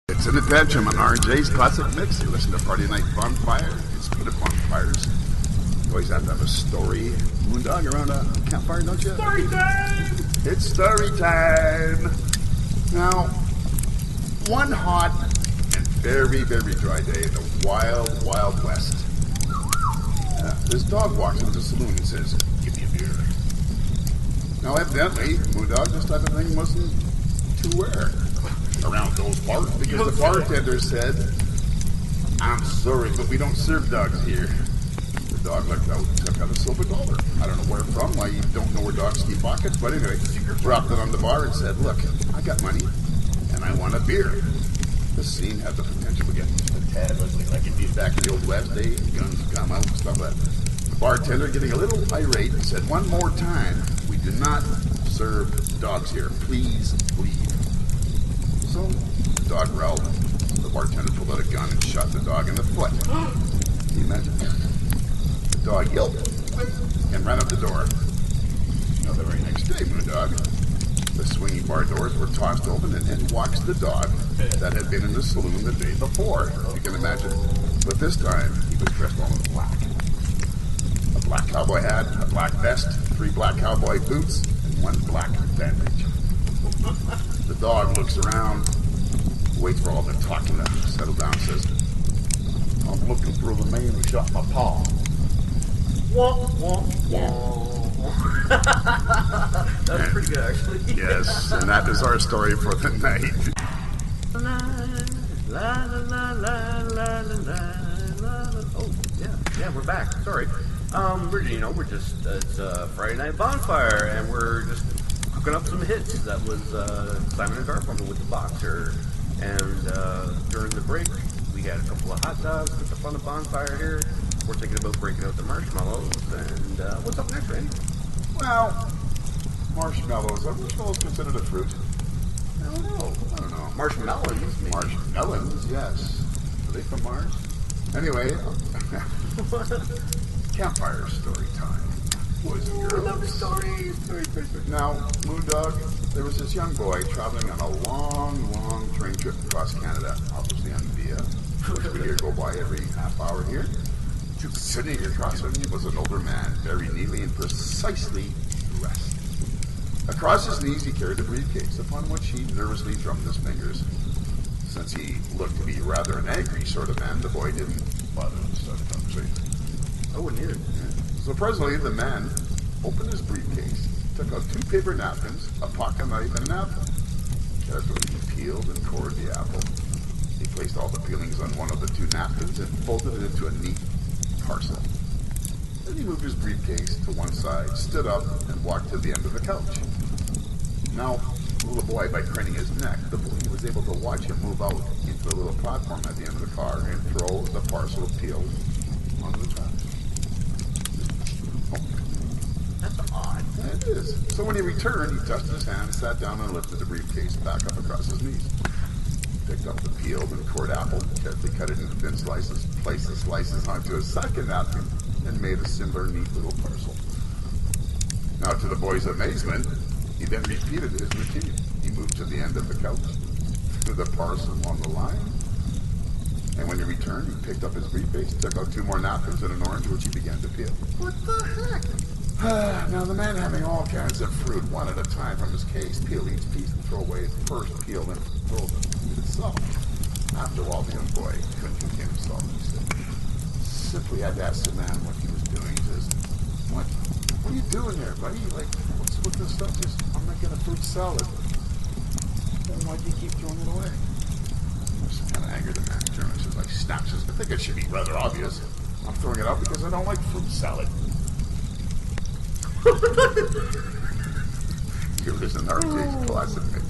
It's an attention on RJ's Classic Mix. You listen to Party Night Bonfire. Speaking of bonfires, you always have to have a story. Moondog around a campfire, don't you? Story time! It's story time! Now, one hot and very, very dry day in the wild, wild west. This dog walks into the saloon and says, "Give me a beer." Now, evidently, Moondog, this type of thing wasn't too rare around those parts, because the bartender said, "I'm sorry, but we don't serve dogs here." The dog looked out, took out a silver dollar. I don't know where from. I don't know where dogs keep pockets, but anyway, dropped it on the bar and said, "Look, I got money, and I want a beer." The scene had the potential to get a tad ugly, like it'd be back in the old West days, guns come out, stuff like that. The bartender, getting a little irate, said, "One more time, we do not serve dogs here. Please leave." So the dog growled. The bartender pulled out a gun and shot the dog in the foot. Can you imagine? The dog yelped and ran out the door. Now, the very next day, Moondog, the swinging bar doors were tossed open and in walks the dog that had been in the saloon the day before. You can imagine. But this time, he was dressed all in black. A black cowboy hat, a black vest, 3 black cowboy boots, and 1 black bandage. The dog looks around, waits for all the talking to settle down, and says, "I'm looking for the man who shot my paw." Wah, wah, wah. That's pretty good, actually. Yes, and that is our story for the night. La, la, la, la, la, la, la. Oh, yeah, we're back. Sorry. We're just, it's Friday Night Bonfire, and we're just cooking up some hits. That was Simon and Garfunkel with The Boxer. And during the break, we had a couple of hot dogs with the fun of bonfire here. We're thinking about breaking out the marshmallows. And what's up next, Randy? Well, marshmallows. Are marshmallows considered a fruit? I don't know. Marshmallows, maybe. Marshmallows, yes. Are they from Mars? Anyway, campfire story time. Boys and girls. Love stories. Now, Moondog, there was this young boy traveling on a long, long train trip across Canada, obviously on the which we hear go by every half hour here. Sitting across from him was an older man, very neatly and precisely dressed. Across his knees he carried a briefcase, upon which he nervously drummed his fingers. Since he looked to be rather an angry sort of man, the boy didn't bother to start a conversation. I wouldn't either. So presently the man opened his briefcase, took out 2 paper napkins, a pocket knife, and an apple. Carefully he peeled and cored the apple. He placed all the peelings on one of the 2 napkins and folded it into a neat parcel. Then he moved his briefcase to one side, stood up, and walked to the end of the couch. Now, the little boy, by craning his neck, the boy was able to watch him move out into the little platform at the end of the car and throw the parcel of peels onto the trash. That's odd. Yeah, it is. So when he returned, he dusted his hands, sat down, and lifted the briefcase back up across his knees. Picked up the peeled and cored apple, carefully cut it into thin slices, placed the slices onto a second napkin, and made a similar neat little parcel. Now, to the boy's amazement, he then repeated his routine. He moved to the end of the couch, threw the parcel along the line, and when he returned, he picked up his briefcase, took out 2 more napkins and an orange, which he began to peel. What the heck? Now, the man, having all kinds of fruit, one at a time from his case, peeled each piece and throw away the first peel, then throw the fruit itself. After all, the young boy couldn't contain himself. He said, simply had to ask the man what he was doing. He says, what are you doing there, buddy? Like, what's with this stuff? Just, I'm making a fruit salad. Then why do you keep throwing it away? This kind of angered the man. The German says, like, snaps his, I think it should be rather obvious. I'm throwing it out because I don't like fruit salad. Here is an RJ's Classic Mix.